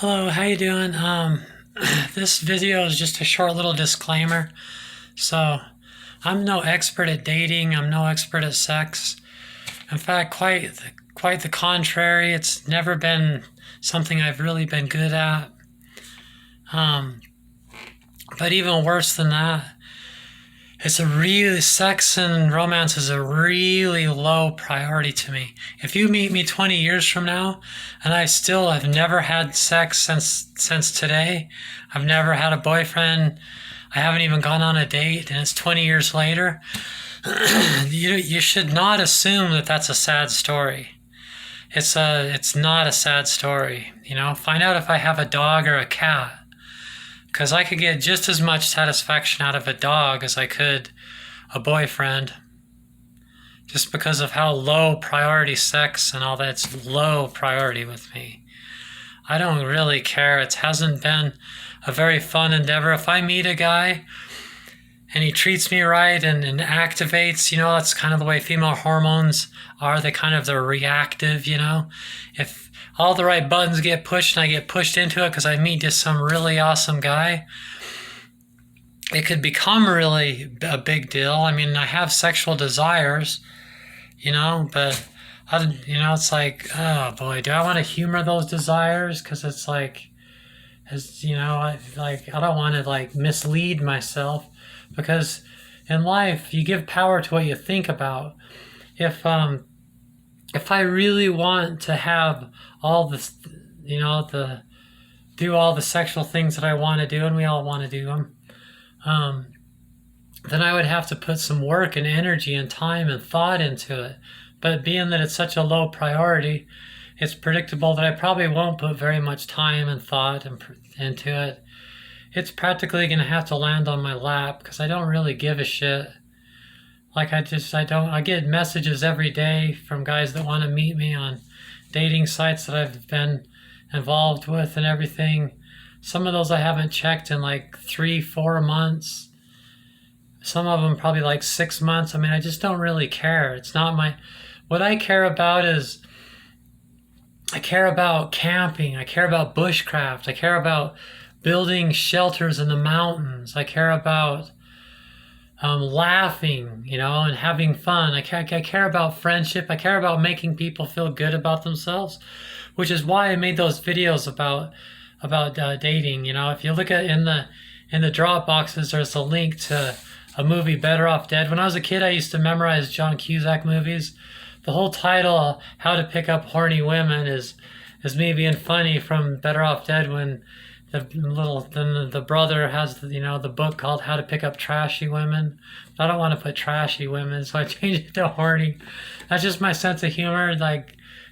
Hello, how you doing? This video is just a short little disclaimer. So, I'm no expert at dating. I'm no expert at sex. In fact, quite the contrary. It's never been something I've really been good at. Um, but even worse than that, sex and romance is a really low priority to me. If you meet me 20 years from now and I still have never had sex since today, I've never had a boyfriend, I haven't even gone on a date, and it's 20 years later, you should not assume that that's a sad story. It's not a sad story. Find out if I have a dog or a cat, because I could get just as much satisfaction out of a dog as I could a boyfriend, just because of how low priority sex and all that's low priority with me. I don't really care. It hasn't been a very fun endeavor. If I meet a guy and he treats me right and activates, that's kind of the way female hormones are. They're reactive. If all the right buttons get pushed and I get pushed into it because I meet just some really awesome guy, it could become really a big deal. I mean, I have sexual desires, but it's like, oh boy, do I want to humor those desires? Because it's like, I don't want to mislead myself, because in life you give power to what you think about. If I really want to have all this, the do all the sexual things that I want to do, and we all want to do them, then I would have to put some work and energy and time and thought into it. But being that it's such a low priority, it's predictable that I probably won't put very much time and thought into it. It's practically going to have to land on my lap, because I don't really give a shit. I get messages every day from guys that want to meet me on dating sites that I've been involved with and everything. Some of those I haven't checked in 3-4 months. Some of them probably 6 months. I mean, I just don't really care. It's not what I care about is, I care about camping. I care about bushcraft. I care about building shelters in the mountains. I care about laughing, and having fun. I care about friendship. I care about making people feel good about themselves, which is why I made those videos about dating. If you look at in the drop boxes, there's a link to a movie, Better Off Dead. When I was a kid, I used to memorize John Cusack movies. The whole title, How to Pick Up Horny Women, is me being funny from Better Off Dead, when the brother has the book called How to Pick Up Trashy Women. But I don't want to put trashy women, so I changed it to horny. That's just my sense of humor.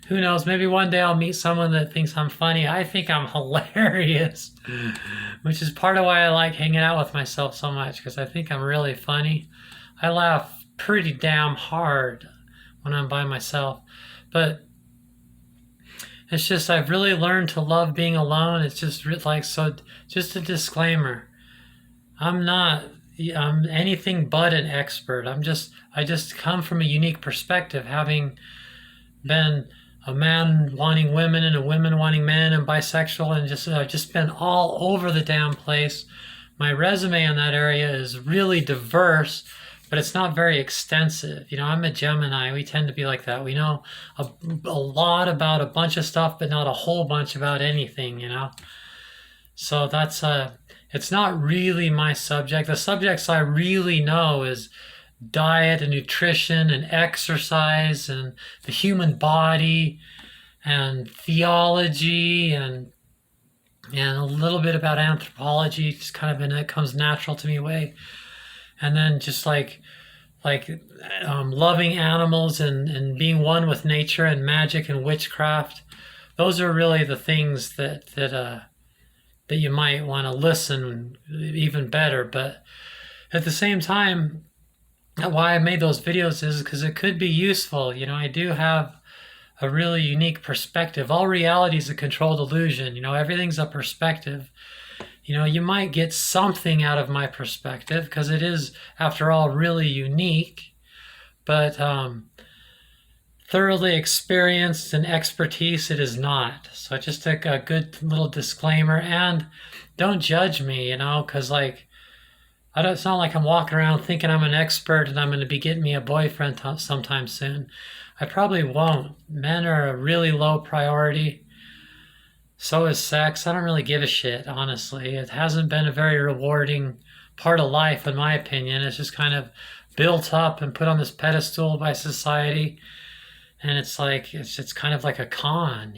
Who knows? Maybe one day I'll meet someone that thinks I'm funny. I think I'm hilarious, which is part of why I like hanging out with myself so much, because I think I'm really funny. I laugh pretty damn hard when I'm by myself. But it's just, I've really learned to love being alone. It's just so, just a disclaimer. I'm anything but an expert. I just come from a unique perspective, having been a man wanting women and a women wanting men and bisexual, and just been all over the damn place. My resume in that area is really diverse, but it's not very extensive. I'm a Gemini. We tend to be like that. We know a lot about a bunch of stuff, but not a whole bunch about anything, So it's not really my subject. The subjects I really know is diet and nutrition and exercise and the human body and theology and a little bit about anthropology, just kind of it comes natural to me way. And then just loving animals and being one with nature and magic and witchcraft. Those are really the things that you might want to listen even better. But at the same time, why I made those videos is because it could be useful. I do have a really unique perspective. All reality is a controlled illusion. Everything's a perspective. You might get something out of my perspective, because it is, after all, really unique. But thoroughly experienced and expertise, it is not. So just a good little disclaimer, and don't judge me, because like I don't. It's not like I'm walking around thinking I'm an expert and I'm going to be getting me a boyfriend sometime soon. I probably won't. Men are a really low priority. So is sex. I don't really give a shit, honestly. It hasn't been a very rewarding part of life, in my opinion. It's just kind of built up and put on this pedestal by society, and it's like it's kind of like a con.